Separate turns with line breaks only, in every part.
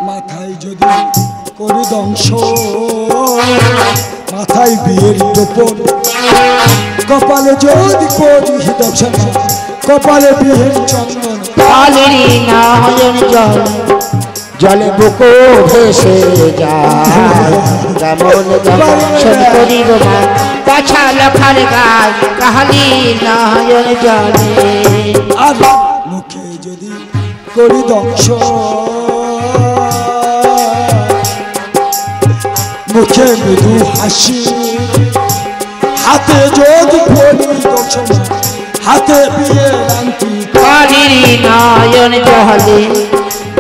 মাথায় যদি করি ধ্বংস, মাথায় বিয়ের টোপর, কপালে যদি করি দর্শন, কপালে বিয়ের চন্দন,
কালেরই নয়ন জল জলে বুকো ভেসে যায়, যেমন দর্শন করিব মা পাছা লখার গায়, কাহালির নয়ন জলে।
আর মুখে যদি করি ধ্বংস, মুখে মৃদু হাসি, হাতে যদি করি দর্শন, হাতে বিয়ের আংটি,
কালেরই নয়ন জলে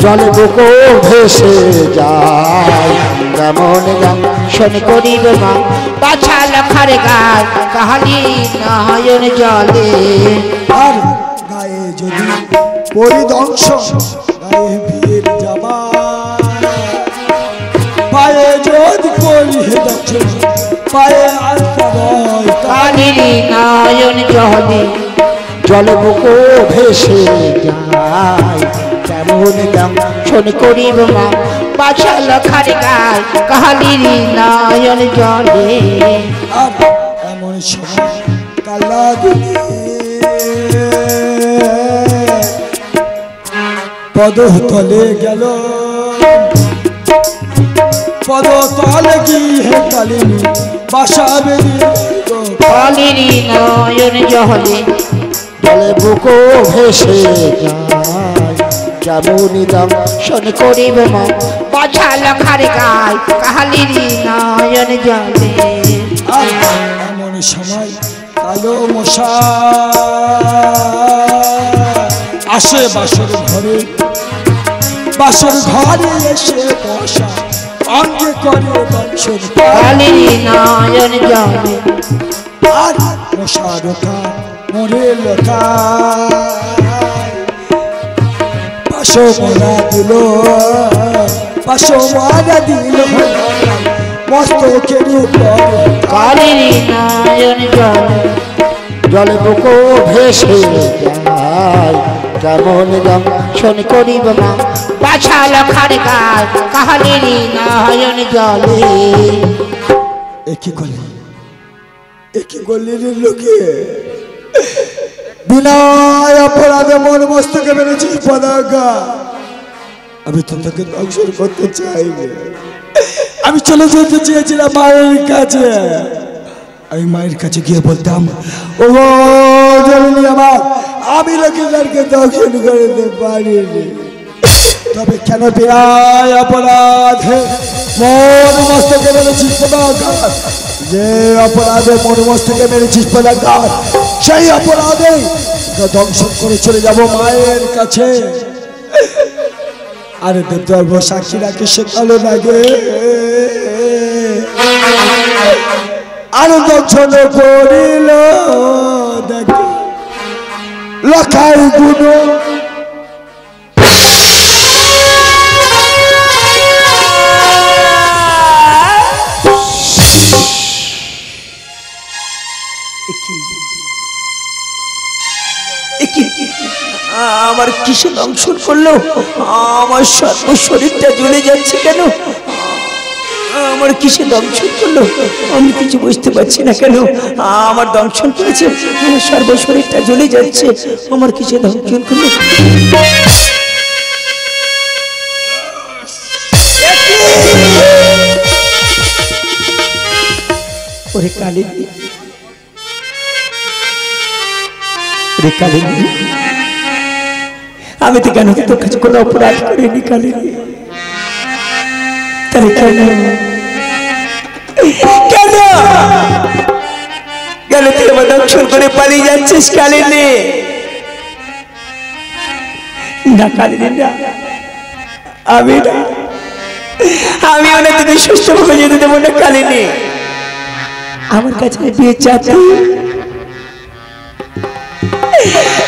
জলে বুকো ভেসে যায়, যেমন দর্শন করিব মা পাছা লখার গায়, কাহালির নয়ন জলে।
আর গায়ে যদি করি ধ্বংস, গায়ে বিয়ের জামা, পায়ে যদি করি দর্শন, পায়ে আর
কালেরই নয়ন জলে জলে বুকো ভেসে যায়, যেমন দর্শন করিব মা পাছা লখার গায়, কাহালির নয়ন জলে।
আর এমন সময় কালা দিনে পদতলে গেল, পদতলে গিয়ে কালিনী বাসা বেরিয়ে,
কালেরই নয়ন জলে জলে বুকো ভেসে যায়, যেমন দর্শন করিব মা পাছা লখার গায়, কাহালির নয়ন জলে।
আর এমন সময় কালো মশা আসে বাসর ঘরে, বাসর ঘরে এসে বসা, অঙ্গে করে দর্শন,
কালেরই নয়ন জলে
আর মশা রোখা মরে লোকা, পাশো মারা দিল, পাশো মারা দিল মস্তকের উপর,
কালেরই নয়ন জলে জলে বুকো ভেসে যায়, যেমন দর্শন করিব মা পাছা লখার গায়, কাহালির নয়ন জলে।
একই করলি, একই করলি রে লোকে, বিনা অপরাধে মন মস্তকে বেড়েছিস পদাকা, আমি তো তোকে দংশন করতে চাইনি, আমি চলে যেতে চেয়েছিলাম মায়ের কাছে, আমি মায়ের কাছে গিয়ে বলতাম, ও জননী আমার, আমি লোকেদেরকে দংশন করতে পারিনি, তবে কেন বিরায় অপরাধে মন মস্তকে মেরেছিস পদাঘাত, যে অপরাধে মন মস্তকে মেরেছিস পদাঘাত, সেই অপরাধে দংশন করে চলে যাব মায়ের কাছে। আরে দেবদর্ভ সাক্ষী রাখে সে কালো লাগে, আর দংশন করিল দেখে লখাই গুণ,
আমার কিসে দংশন করলো, আমার সর্ব শরীরটা জ্বলে যাচ্ছে কেন, আমার কিসে দংশন করলো, আমি কিছু বুঝতে পারছি না কেন, আমার দংশন করেছে, আমার সর্ব শরীরটা জ্বলে যাচ্ছে, আমার কিসে দংশন করলো। ওরে কালিনী, ওরে কালিনী, আমি তো কেন তোর কাছে কোনো অপরাধ করিনি কালিনী, তাহলে কেন কেন কেন তুই আমার দংশন করে পালিয়ে যাচ্ছিস কালিনী? না কালিনী না, আমি না, আমি ওনা তোকে সুস্থভাবে যেতে দেবো না কালিনী, আমার কাছে বিয়ে চাচ্ছি,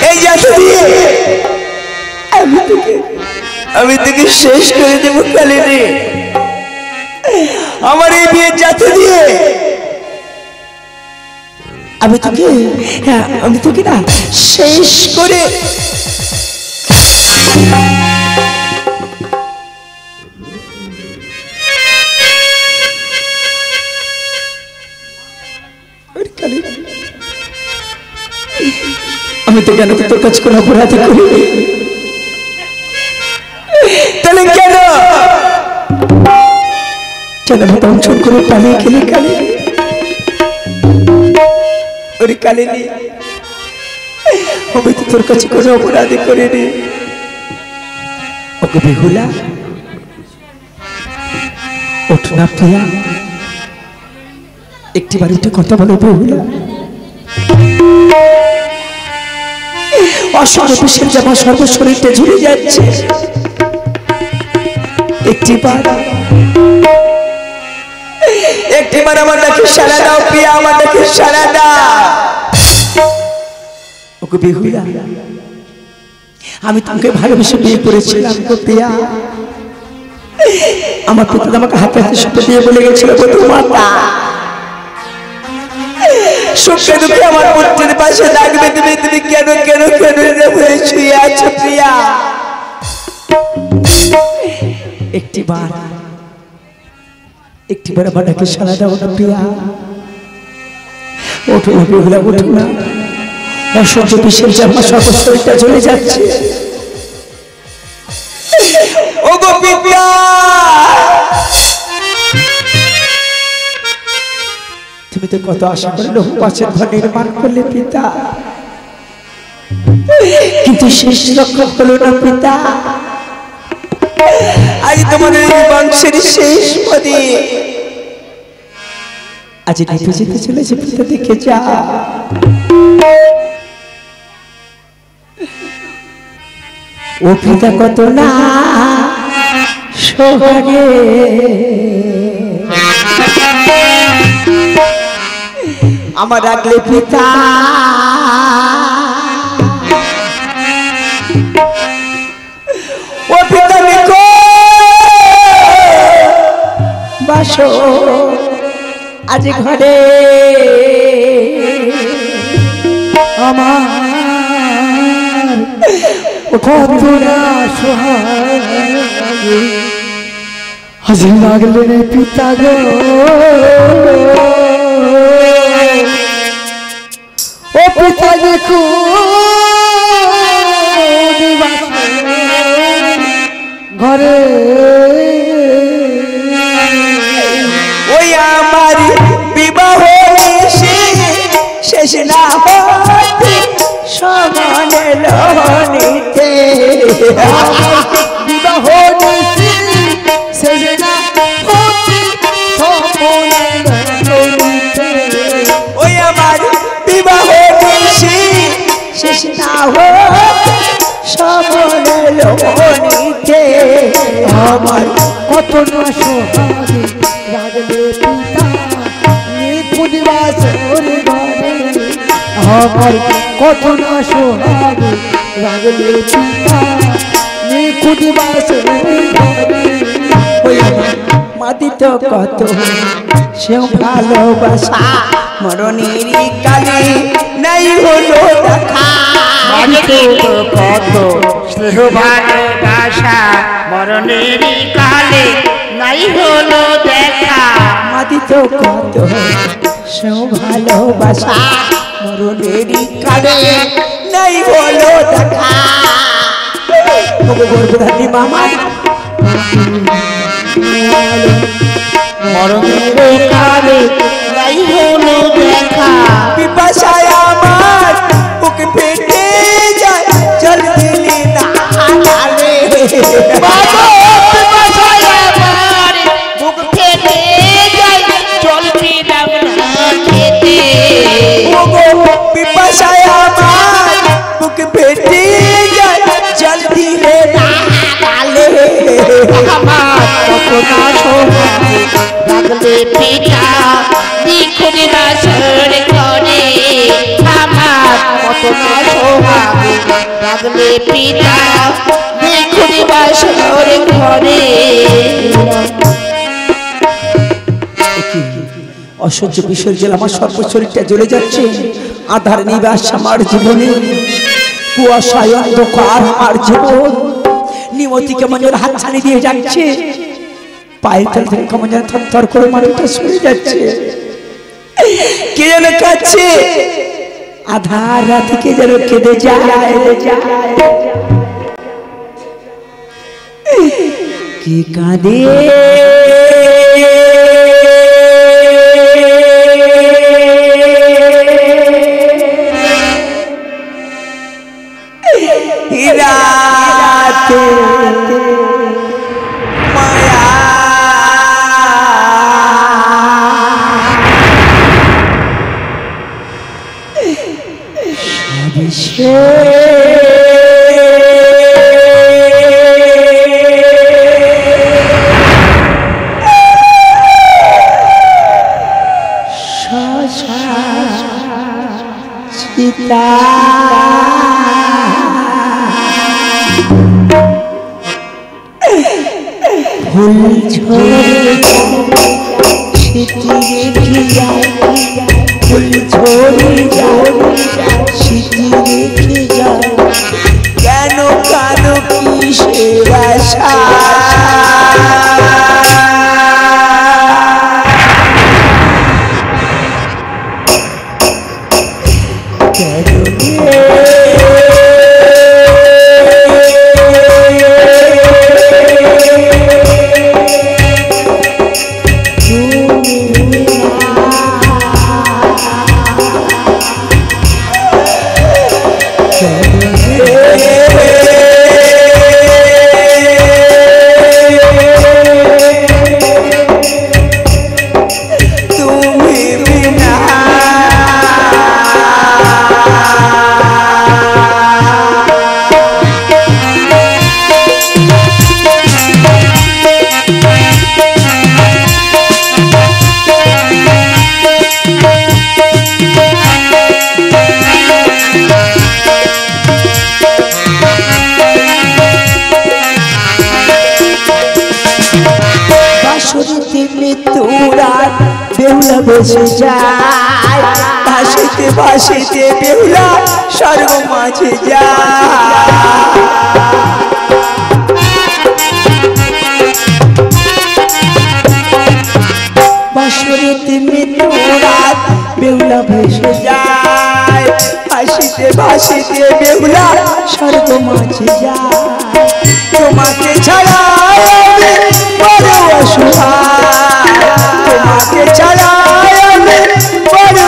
এই জাতি দিয়ে আমি তোকে শেষ করে দেব কালিনী, আমার এই বিয়ের জাতি দিয়ে আমি তোকে না শেষ করে আমি তো কেন তোর কাছে কোনো অপরাধ করি? তাহলে কেন কেন দংশন করে পালিয়ে গেলি কালে? ওরে কালিনী, আমি তো তোর কাছে কোনো অপরাধ করিনি। ওকে বেহুলা, ওঠ না প্রিয়া, একটিবার একটু কথা বলো বেহুলা। অসংখ্য বিষের যেমন সর্বশরীরটা ঝুলে যাচ্ছে, একটিবার আমার ডাকে সাড়া দাও প্রিয়া, আমার ডাকে সাড়া দাও। ওকে বেহুলা, আমি তোমাকে ভালোবেসে বিয়ে করেছিলাম গো প্রিয়া। আমার পিতা আমাকে হাতে হাতে শপথ দিয়ে বলে গেছিল, মাতা সুখে দুঃখে আমার পুত্রের পাশে থাকবে তুমি। তুমি কেন কেন কেন বলে শুয়ে আছো প্রিয়া? একটিবার আমার ডাকে সাড়া দাও না প্রিয়া। ওঠো না বেহুলা, ওঠো না। অসহ্য বিষের যে আমার সর্বশরীরটা জ্বলে যাচ্ছে। ও গো পিতা, তুমি তো কত আশা করে লোক পাশের ঘর নির্মাণ করলে পিতা, কিন্তু শেষ রক্ষা হলো না পিতা। আজ তোমাদের বংশের শেষ পদে আজ নিতে যেতে চলেছে পিতা, দেখে যা। ও পিতা কত না সোহাগে, আমার রাখলে পিতা। ও পিতা নিকো বাসো আজ ঘরে, আমার কত না সোহাগে আজ লাগলে রে পিতা গো। ও পিতা দেখো ঘরে, ওই আমার বিবাহ শেষ না হতে সমানে লনিতে, বিবাহ শেষ না হতে সমানে লনিতে, ওই আমার বিবাহ শেষ না হতে সমানে লনিতে, আমার কত না সোহাগে রাগলে পিতা নিপুণ বাসর ঘরে, আমার কত না সোহাগে রাগলে পিতা নিপুণ বাসর ঘরে। মাদিত কত সেও ভালোবাসা, মরণের কালে নাই হলো দেখা।
মাদিত কত স্নেহ ভালোবাসা, মরণের কালে নাই হলো দেখা।
মাদিত কত সেও ভালোবাসা, মরণের কালে নাই হলো দেখা। গর্ভধারী মামা
মরণের কালে নাই হলো দেখা।
পিপাসায় আমার বুক ফেটে যায়, জল দিলি না হালে।
বাবা পিপাসায় আমার বুক ফেটে যায়, জল দিলাম না খেতে।
ওগো পিপাসায় আমার বুক ফেটে যায়, জল দিলে না হালে।
আমার কত না সোহাগে রাগলে পিতা নিখুঁত বাসর ঘরে, আমার কত না সোহাগে রাগলে পিতা নিখুঁত বাসর ঘরে।
অসহ্য বিষের জল আমার সর্বশরীরটা জ্বলে যাচ্ছে। আধার নিবাস আমার জীবনে, কুয়াশায় অন্ধকার আমার জীবন। নিমতি কেমন যেন হাত ছানি দিয়ে যাচ্ছে, পায়ের তল থেকে কেমন যেন থরথর করে মাটিটা সরে যাচ্ছে। কে যেন কাছে আধা রাতকে যেন কেঁদে যায় কি কাঁদে রাতে মায়া সবিশে চিতা ফুল ঝরে স্মৃতি রেখে যায় ফুল ঝরে যায় স্মৃতি রেখে যায় কেন কাঁদো কিসের আশা বেহুলা বসে যায় ভাসিতে ভাসিতে বেহুলা স্বর্গ মাঝে যায় বাঁশরীতে মৃত্যু রাত বেহুলা ভেসে যায় ভাসিতে ভাসিতে বেহুলা স্বর্গ মাঝে যায় তোমাকে ছাড়া আমি বড় অসহায় তোমাকে ছাড়া আমি বড়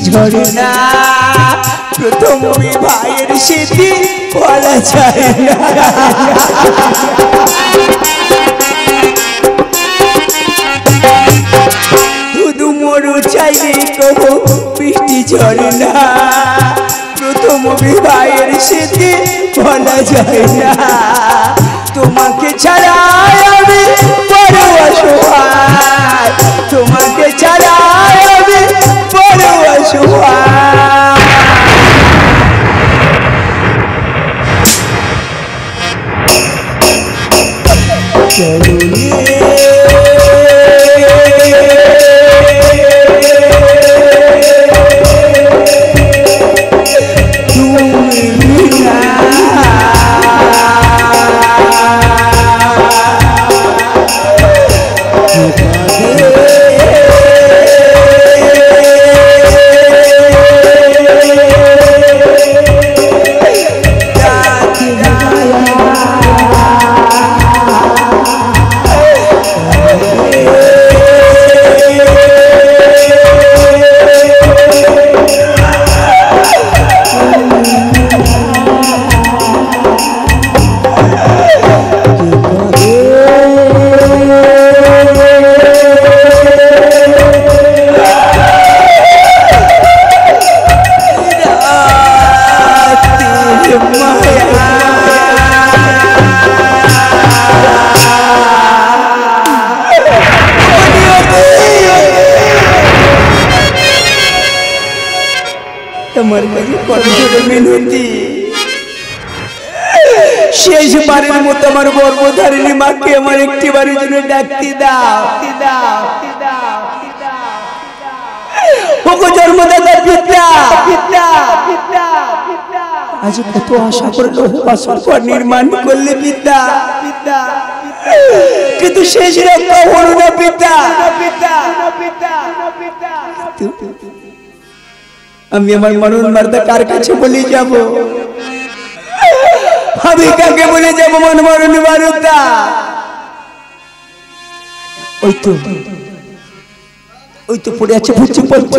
ঝরে না প্রথম ভাইয়ের স্মৃতি বলা যায় না শুধু মরু চাইলে কবু বৃষ্টি ঝরে না প্রথম ভাইয়ের স্মৃতি বলা যায় না তোমাকে ছাড়া আমি বড় অসহায় তোমাকে ছাড়া আমি বড় অসহায় চলো বারের মতো আমার গর্ভধারিণী মাকে আমার একটি বারের জন্য ডাকতে দাও। ওগো জন্মদাতা পিতা, আজ কত আশা করলো বাসর ঘর নির্মাণ করলে পিতা, কিন্তু শেষ রক্ষা হলো না পিতা। আমি আমার মরণ মার্দা কার কাছে বলে যাব? আমি কাকে বলে যাব? মন মরণ মারুতা ওই তো পড়ে আছে বুঝছি পড়ছে,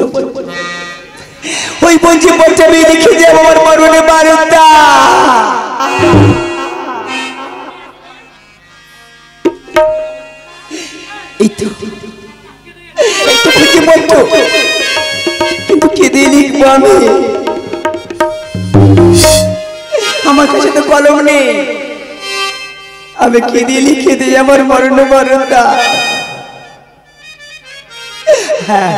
ওই বুঝছি পড়ছে, আমি লিখে যাব আমার মরণে মারুতা। এই তো বুঝছি পড়ছো, কিন্তু কে দিয়ে লিখবো আমি? আমার কাছে তো কলম নেই, আমি কে দিয়ে লিখে দিই আমার মরণ মারুতা? হ্যাঁ,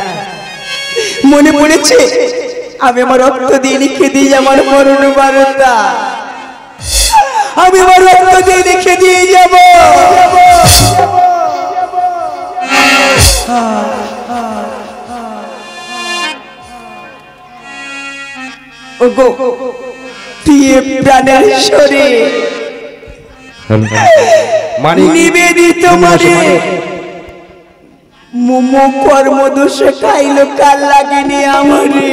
মনে পড়েছে, আমি আমার রক্ত দিয়ে লিখে দিই আমার মরণ মারুতা। আমি আমার রক্ত দিয়ে লিখে দিয়ে যাব। ওগো প্রিয় প্রাণের শরীর নিবেদিত মানে মোমো কর্ম দোষে খাইলো কাল লাগেনি আমারে।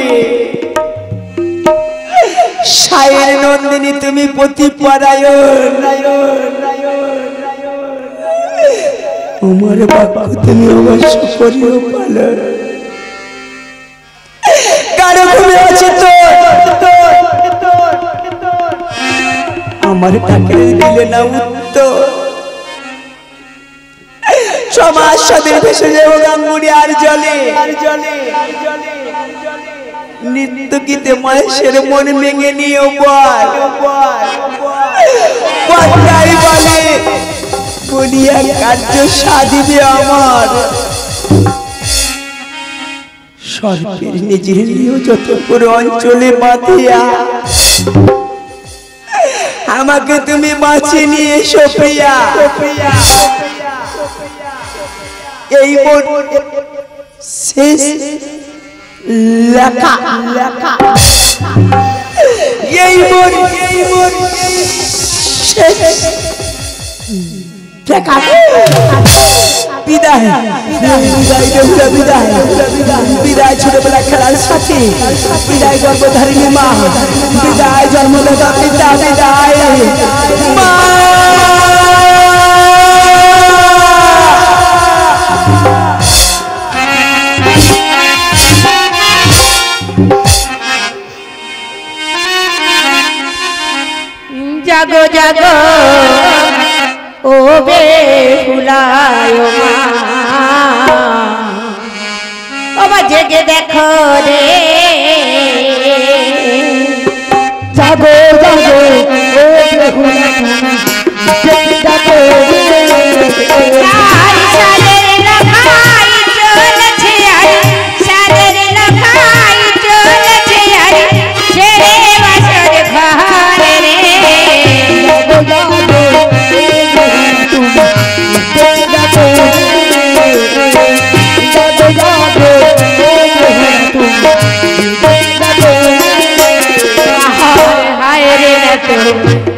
সায়ের নন্দিনী তুমি পতি পরায়ণ, আমার বাক্য তুমি অবশ্য করিও পালন। কারো ঘুমে আছে তো আমার টাকে দিলে না উত্তর। সমাজ সাথে ভেসে যাবো গাঙ্গুরি আর জলে, নিত্য গীতে মহেশের মন ভেঙে নিয়ে বলে বলিয়া কার্য সাধিবে আমার। সর্বের নিজের নিয়োজিত করে অঞ্চলে বাঁধিয়া আমাকে তুমি মাছে নিয়ে এসো প্রিয়া। এই মন শেষ লেখা, এই মন শেষ লেখা। বিদায় বিদায় বিদায় ছোটবেলা খেলার সাথে, বিদায় গর্ভধারিণী মা, বিদায় জন্মদাতা পিতা, বিদায় মা।
জাগো জাগো ও বেহুলায় মা, ও মা জেগে দেখো রে। জাগো জাগো ও বেহুলায় জাগো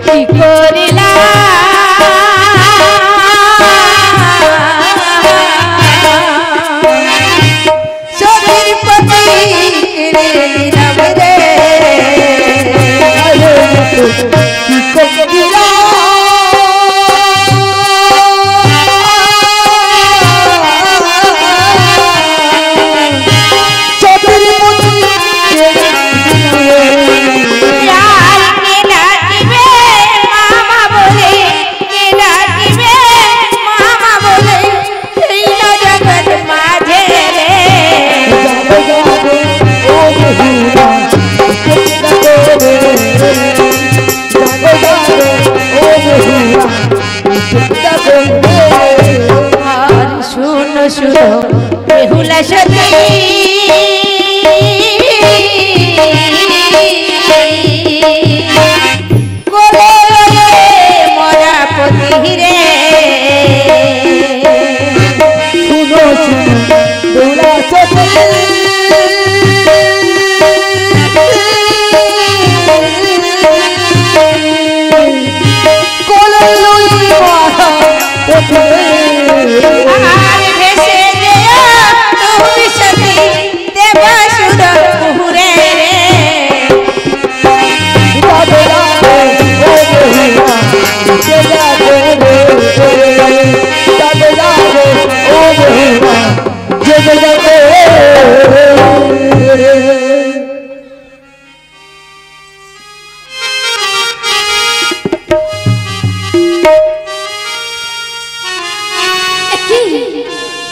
কি করিলা শরীর পতি দিলাম রে, কি করিলা শুনো শুনো বেহুলা সতী, কোলে মরা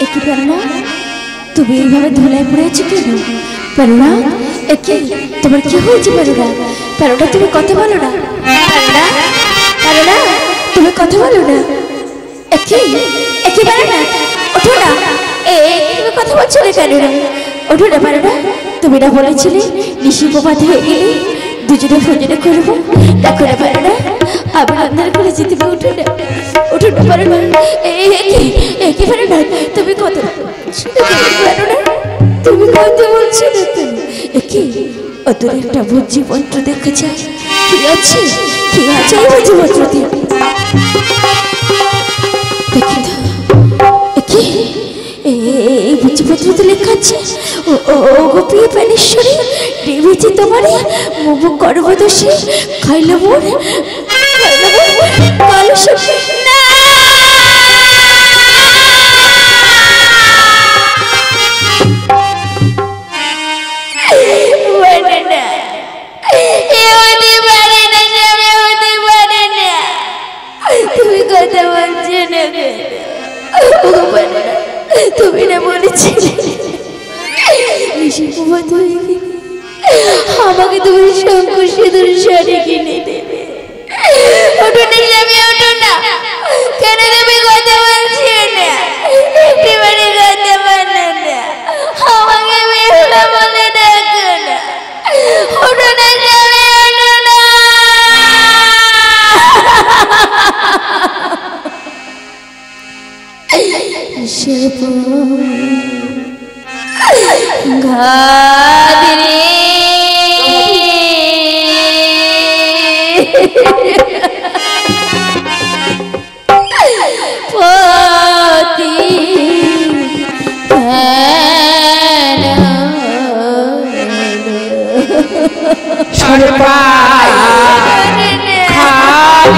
একে পারনা তুমি এইভাবে ধুলায় পড়ে আছো কেন? পারনা একে তোমার কি হয়েছে? পারনা পারনা তুমি কথা বলো না। পারনা পারনা তুমি কথা বলো না। একে একে পারনা ওঠো না। তুমি কথা বলছো না কেন? ওঠো না পারনা। তুমি না বলেছিলে নিশি প্রভাত হয়ে গেলে দুজনে ভোজনে করবো? দেখো না পারনা আমি রান্নার করে যেতে উঠো না। উঠো না পারনা। একে পারনা তুমি কথা তুমি কথা বলছো না কেন? একে ওদের একটা ভোজি মন্ত্র দেখা যায়। কি আছে কি আছে এই ভোজি মন্ত্রতে? দেখি তো একে এই ভোজি মন্ত্রতে লেখা আছে ও গোপী প্রাণেশ্বরী দেবীজি তোমারে মুখ গর্ভদোষে খাইল মোর কালো সখী। তুমি না বলেছিলে আমাকে তুমি শঙ্কর সিঁদুর শাড়ি কিনে দেবে? ওঠো না স্বামী ওঠো না। কেন তুমি কথা বলছি না? একেবারে কথা বলে না। আমাকে বেহুলা বলে ডাকো না। ওঠো না স্বামী ওঠো না। ঘাদরে পতি
সর্বা খালে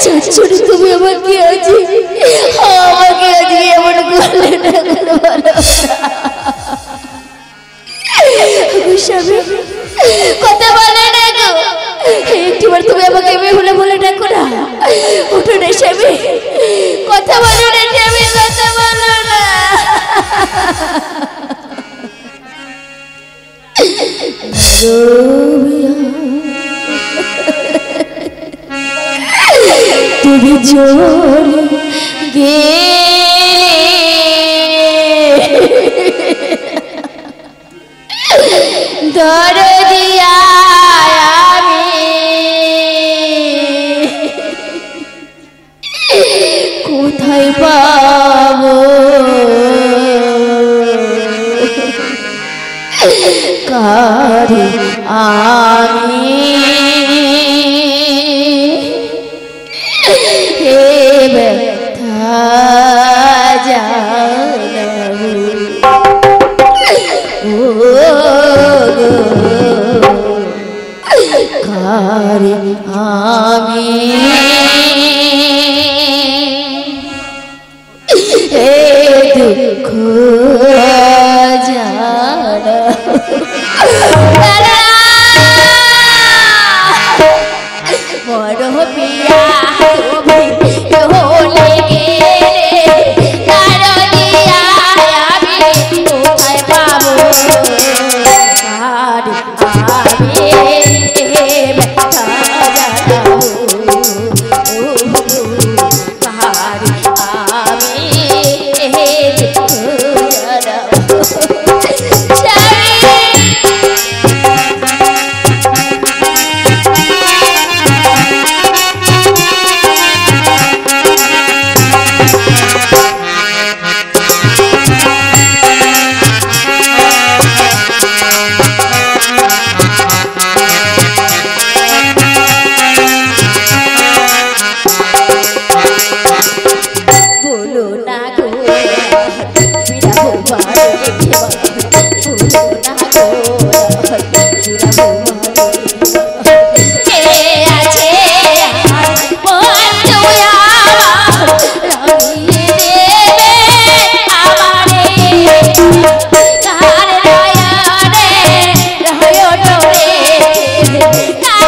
চাচুরি তুমি আমাকে আজ এমন করলে না বলো স্বামী কথা বলে না গো একটিবার তুমি আমাকে এমনি বলে বলে ডাকো না ওঠো না স্বামী কথা বলো না স্বামী কথা বলো না তুমি চলে গেলে দরদিয়া আমি কোথায় পাবো কারে আমি হে ব্যথা জানাবো কারে আমি হে দুঃখ বড় পিয়া তুমি হলে গেলে দিয়া আমি কোথায় পাবো আর আমি ব্যথা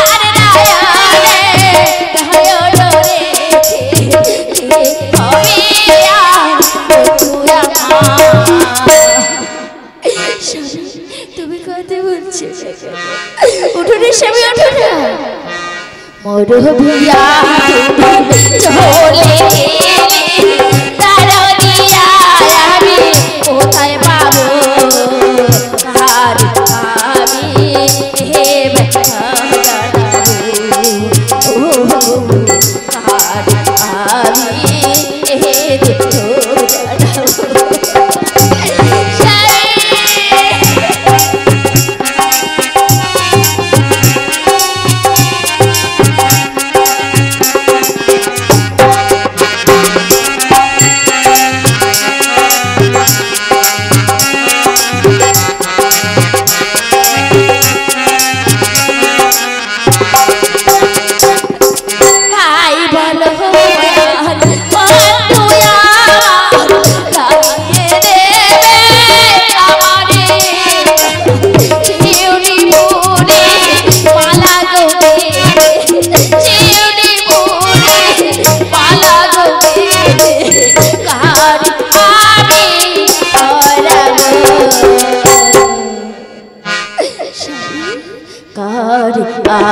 জানাবো আর আমি মোর ভিয়া চলে দিয়া আমি কোথায় পাবো আর আমি হে ব্যথা জানাবো আর আমি হে দুঃখ জানাবো